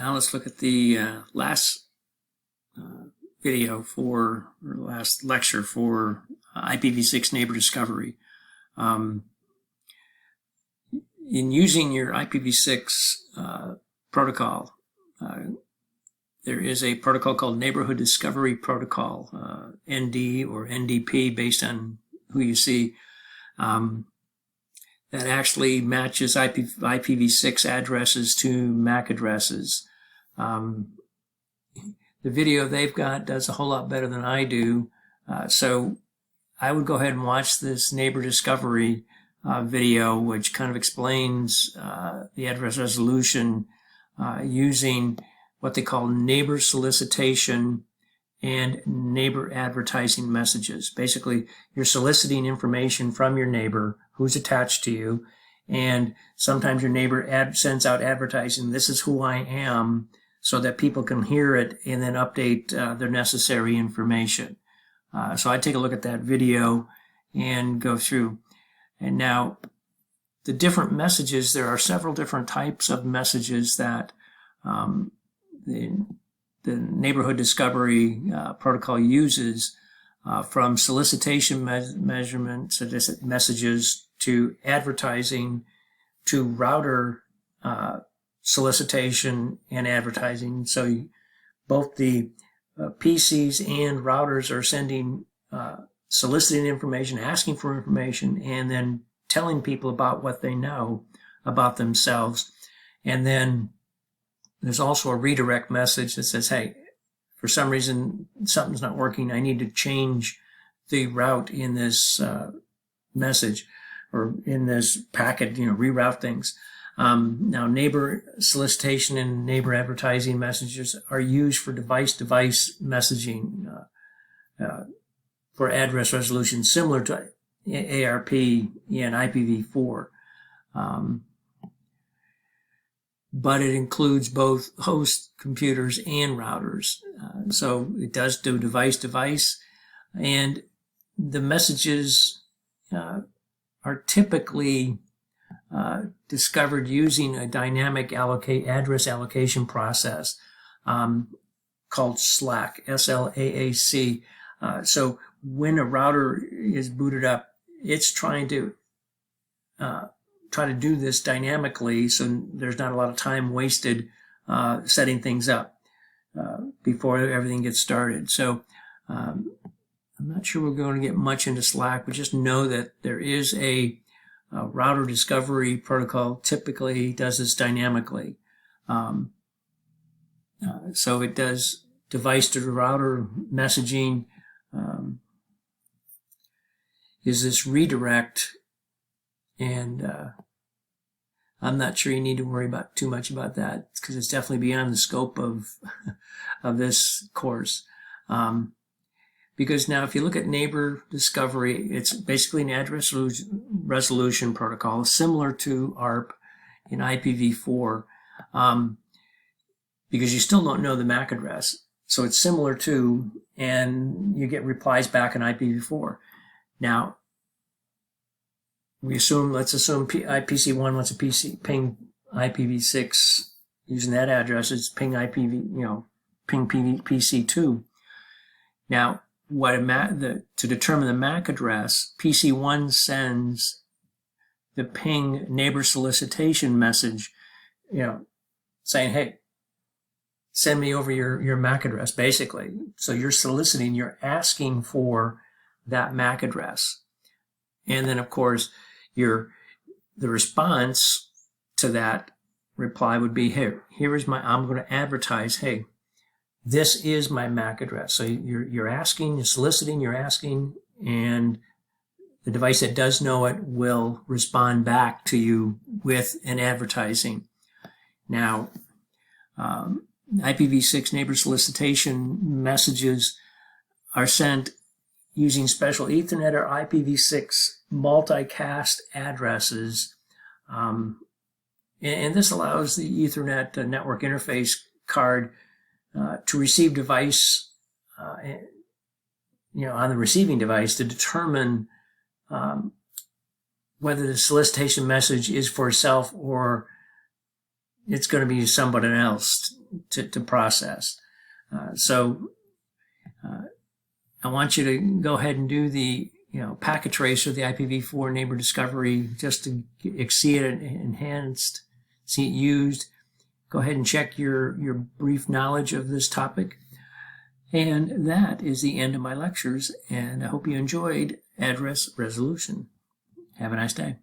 Now let's look at the last video or last lecture for IPv6 neighbor discovery. In using your IPv6 protocol, there is a protocol called Neighborhood Discovery Protocol, ND or NDP, based on who you see, that actually matches IPv6 addresses to MAC addresses. The video they've got does a whole lot better than I do, so I would go ahead and watch this neighbor discovery video, which kind of explains the address resolution using what they call neighbor solicitation and neighbor advertising messages. Basically, you're soliciting information from your neighbor who's attached to you, and sometimes your neighbor sends out advertising, "This is who I am," so that people can hear it and then update their necessary information. So I take a look at that video and go through. And now, the different messages, there are several different types of messages that the neighborhood discovery protocol uses, from solicitation measurements, messages, to advertising, to router solicitation and advertising. So both the PCs and routers are sending, soliciting information, asking for information, and then telling people about what they know about themselves. And then there's also a redirect message that says, hey, for some reason something's not working, I need to change the route in this message or in this packet, reroute things. Now, neighbor solicitation and neighbor advertising messages are used for device-to-device messaging for address resolution, similar to ARP and IPv4. But it includes both host computers and routers. So it does do device-to-device, and the messages are typically discovered using a dynamic address allocation process called SLAAC, S-L-A-A-C. So when a router is booted up, it's trying to do this dynamically, so there's not a lot of time wasted setting things up before everything gets started. So I'm not sure we're going to get much into SLAAC, but just know that there is a router discovery protocol typically does this dynamically. So it does device to router messaging, is this redirect, and I'm not sure you need to worry about too much about that, because it's definitely beyond the scope of of this course. Because now, if you look at neighbor discovery, it's basically an address resolution protocol, similar to ARP in IPv4, because you still don't know the MAC address. So it's similar to, and you get replies back in IPv4. Now, let's assume PC1 wants to ping IPv6 using that address. It's ping PC2. Now, to determine the MAC address, PC1 sends the ping neighbor solicitation message, saying, hey, send me over your MAC address, basically. So you're soliciting, you're asking for that MAC address. And then, of course, the response to that reply would be, here is I'm going to advertise, hey, this is my MAC address. So you're asking, you're soliciting, you're asking, and the device that does know it will respond back to you with an advertising. Now, IPv6 neighbor solicitation messages are sent using special Ethernet or IPv6 multicast addresses. And this allows the Ethernet network interface card to receive device, on the receiving device, to determine whether the solicitation message is for itself or it's going to be somebody else. to process. So I want you to go ahead and do the packet tracer, the IPv4 neighbor discovery, just to see it enhanced, see it used. Go ahead and check your brief knowledge of this topic. And that is the end of my lectures, and I hope you enjoyed address resolution. Have a nice day.